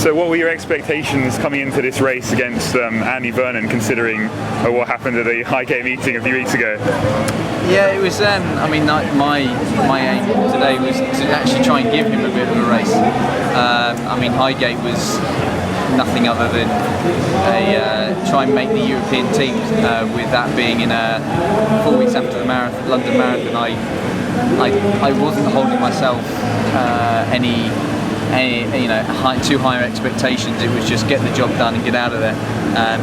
So what were your expectations coming into this race against Vernon, considering what happened at the Highgate meeting a few weeks ago? Yeah, it was. I mean, my aim today was to actually try and give him a bit of a race. I mean, Highgate was nothing other than try and make the European teams. With that being in 4 weeks after the London Marathon, I wasn't holding myself any too higher expectations. It was just get the job done and get out of there.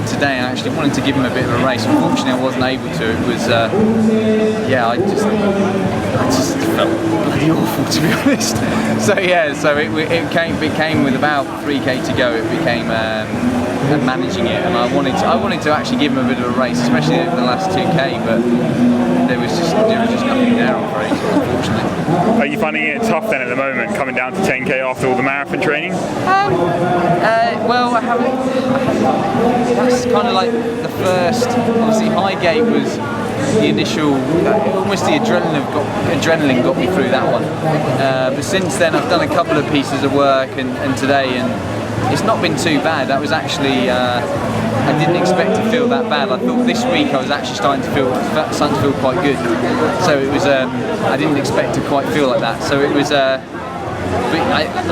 Today I actually wanted to give him a bit of a race. Unfortunately I wasn't able to. It was I just felt bloody awful, to be honest. So it came with about 3k to go. It became managing it, and I wanted to actually give him a bit of a race, especially over the last 2k, but there was just nothing there, I'm afraid, unfortunately. Are you finding it tough then at the moment, coming down to 10k after all the marathon training? Well, I haven't. That's kind of like the first. Obviously, Highgate was the initial, almost the adrenaline got me through that one. But since then, I've done a couple of pieces of work, and today, and it's not been too bad. That was actually. I didn't expect to feel that bad. I thought this week I was actually starting to feel quite good. So it was. I didn't expect to quite feel like that. So it was. I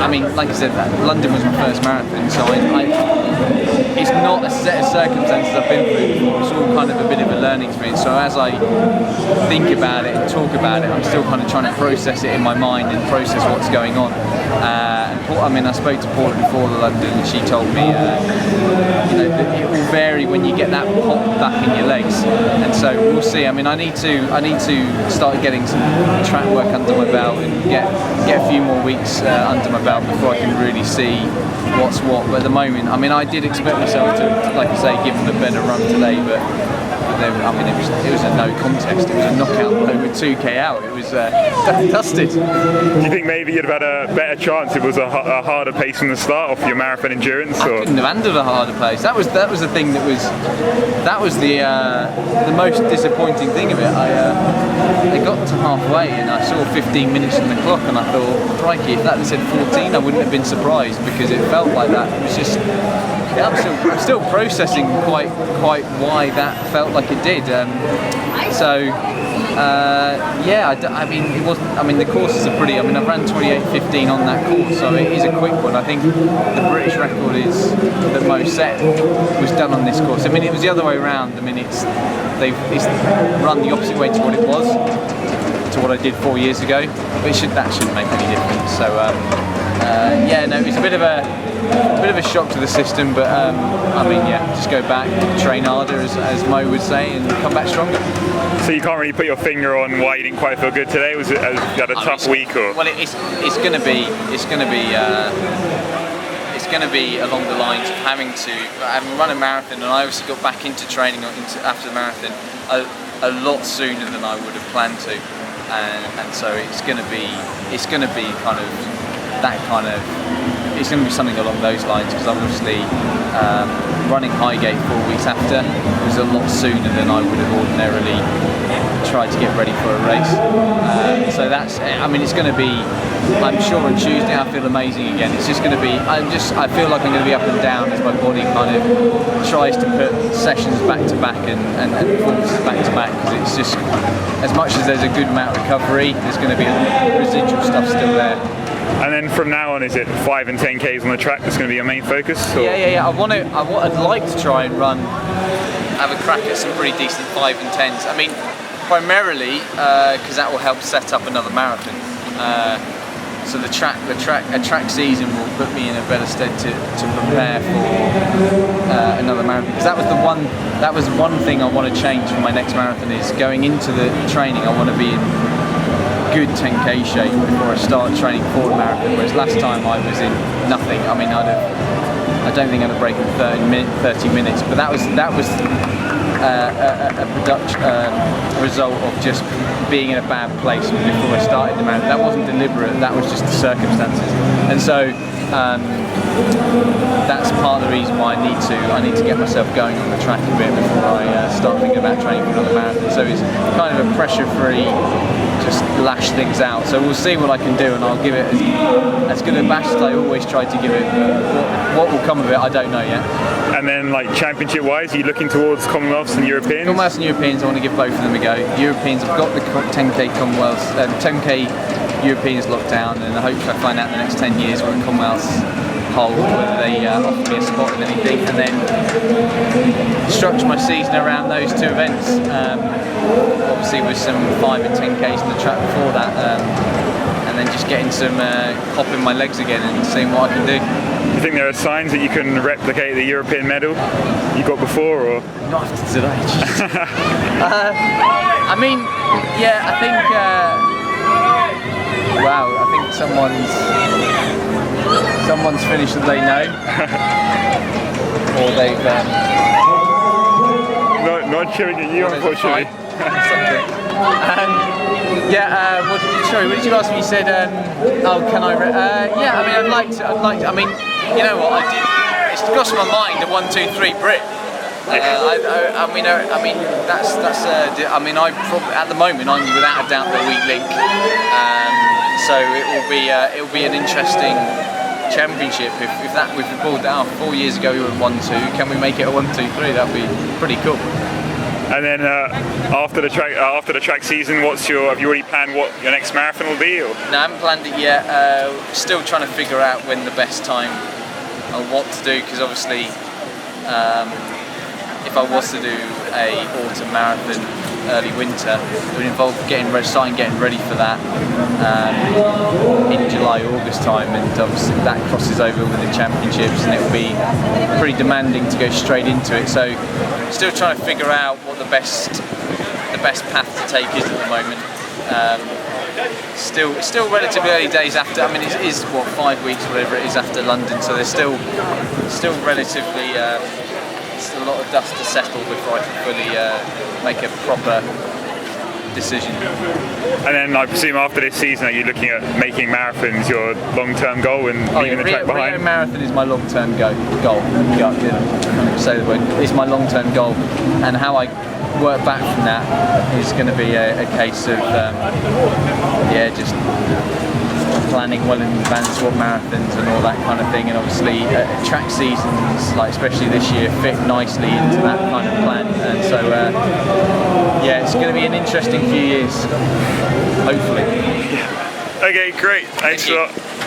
mean, like I said, London was my first marathon, so it's not a set of circumstances I've been through before. It's all kind of a bit of a learning experience. So as I think about it and talk about it, I'm still kind of trying to process it in my mind and process what's going on. I mean, I spoke to Paula before the London, and she told me, that it will vary when you get that pop back in your legs, and so we'll see. I mean, I need to start getting some track work under my belt and get a few more weeks under my belt before I can really see what's what. But at the moment, I mean, I did expect myself to, like I say, give him a better run today, but I mean, it was a no contest. It was a knockout blow with 2k out. It was dusted. Do you think maybe you'd have had a better chance if it was a harder pace from the start off your marathon endurance? I couldn't have handled a harder pace. That was the thing that was the most disappointing thing of it. I got to halfway and I saw 15 minutes on the clock, and I thought, crikey, if that had said 14, I wouldn't have been surprised, because it felt like that. It was just. I'm still processing quite why that felt like it did. I mean, it wasn't. I mean, the courses are pretty. I mean, I've ran 28:15 on that course, so it is a quick one. I think the British record is that Mo set was done on this course. I mean, it was the other way around. I mean, it's run the opposite way to what it was, to what I did 4 years ago. But that shouldn't make any difference. So no, it's a bit of a shock to the system, but I mean, just go back, train harder, as Mo would say, and come back stronger. So you can't really put your finger on why you didn't quite feel good today? Was it you had a tough week, or? Well, it's going to be along the lines of having run a marathon, and I obviously got back into training after the marathon a lot sooner than I would have planned to, and so it's going to be kind of that kind of. It's going to be something along those lines, because obviously running Highgate 4 weeks after was a lot sooner than I would have ordinarily tried to get ready for a race. So that's, I mean, it's going to be, I'm sure on Tuesday I feel amazing again. It's just going to be, I feel like I'm going to be up and down as my body kind of tries to put sessions back to back and performances back to back, because it's just, as much as there's a good amount of recovery, there's going to be a residual stuff still there. And then from now on, is it 5 and 10Ks on the track that's going to be your main focus? Or? Yeah. I'd like to try and have a crack at some pretty decent 5 and 10s. I mean, primarily because that will help set up another marathon. So a track season will put me in a better stead to prepare for another marathon. Because that was one thing I want to change for my next marathon, is going into the training. I want to be in good 10k shape before I start training for the marathon, whereas last time I was in nothing. I mean, I don't think I'd have broken 30 minutes, but that was a result of just being in a bad place before I started the marathon. That wasn't deliberate, that was just the circumstances. And so that's part of the reason why I need to get myself going on the track a bit before I start thinking about training for another marathon. So it's kind of a pressure-free, just lash things out. So we'll see what I can do, and I'll give it as good a bash as I always try to give it. What will come of it, I don't know yet. And then, like, championship-wise, are you looking towards Commonwealths and Europeans? Commonwealths and Europeans, I want to give both of them a go. Europeans, I've got the 10k Commonwealths, 10k Europeans locked down, and I hope I find out in the next 10 years what Commonwealths hold, whether they offer me a spot in anything, and then structure my season around those two events. Obviously with some 5 and 10k's in the track before that, and then just getting some hop in my legs again and seeing what I can do. Do you think there are signs that you can replicate the European medal you got before, or? Not after today. I mean, yeah, I think. Wow, I think someone's finished that they know, or they've. Not cheering at you, unfortunately. Something. Sorry, what did you ask me? You said, oh, can I? Yeah, I mean, I'd like to. I mean, you know what? It's crossed my mind a 1, 2, 3 Brit. I mean, that's. I mean, I probably at the moment I'm without a doubt the weak link. So it will be an interesting championship if we pulled that off. 4 years ago we were 1, 2. Can we make it a 1, 2, 3? That'd be pretty cool. And then after the track season, have you already planned what your next marathon will be? Or? No, I haven't planned it yet. Still trying to figure out when the best time or what to do, because obviously if I was to do a autumn marathon early winter, it would involve getting ready for that in July, August time, and obviously that crosses over with the championships, and it will be pretty demanding to go straight into it. So still trying to figure out what the best path to take is at the moment. Still relatively early days after. I mean, it is what 5 weeks, whatever it is, after London. So there's still relatively still a lot of dust to settle before I can fully make a proper decision. And then I presume after this season that you're looking at making marathons your long-term goal and leaving the track behind? Rio Marathon is my long-term goal. Say the word. It's my long-term goal, and how I work back from that is going to be a case of just planning well in advance what marathons and all that kind of thing, and obviously track seasons, like especially this year, fit nicely into that kind of plan, and so it's going to be an interesting few years, hopefully. Okay, great. Thanks a lot.